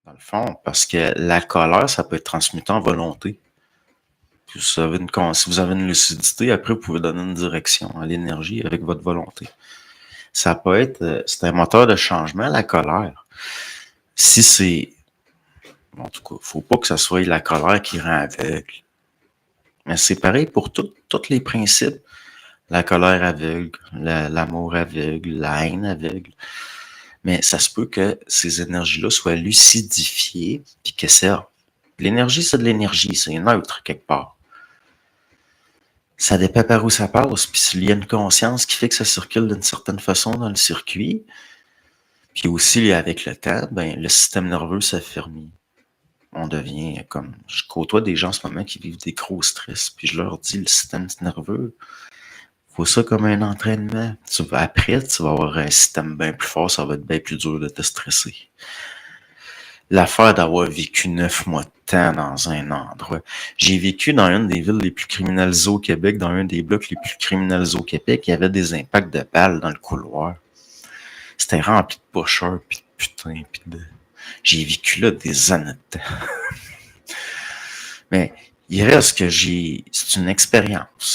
Dans le fond, parce que la colère, ça peut être transmuté en volonté. Puis si vous avez une lucidité, après, vous pouvez donner une direction à l'énergie avec votre volonté. Ça peut être, c'est un moteur de changement, la colère. Si c'est, en tout cas, faut pas que ce soit la colère qui rend aveugle. Mais c'est pareil pour tous les principes. La colère aveugle, l'amour aveugle, la haine aveugle. Mais ça se peut que ces énergies-là soient lucidifiées puis que servent. L'énergie, c'est de l'énergie, c'est neutre quelque part. Ça dépend par où ça passe, puis s'il y a une conscience qui fait que ça circule d'une certaine façon dans le circuit, puis aussi avec le temps, ben le système nerveux s'affermit. On devient comme... Je côtoie des gens en ce moment qui vivent des gros stress, puis je leur dis, le système nerveux, faut ça comme un entraînement. Après, tu vas avoir un système bien plus fort, ça va être bien plus dur de te stresser. L'affaire d'avoir vécu 9 mois de temps dans un endroit. J'ai vécu dans une des villes les plus criminalisées au Québec, dans un des blocs les plus criminalisés au Québec. Il y avait des impacts de balles dans le couloir. C'était rempli de pocheurs, pis de putains, pis de... J'ai vécu là des années de temps. Mais il reste que c'est une expérience.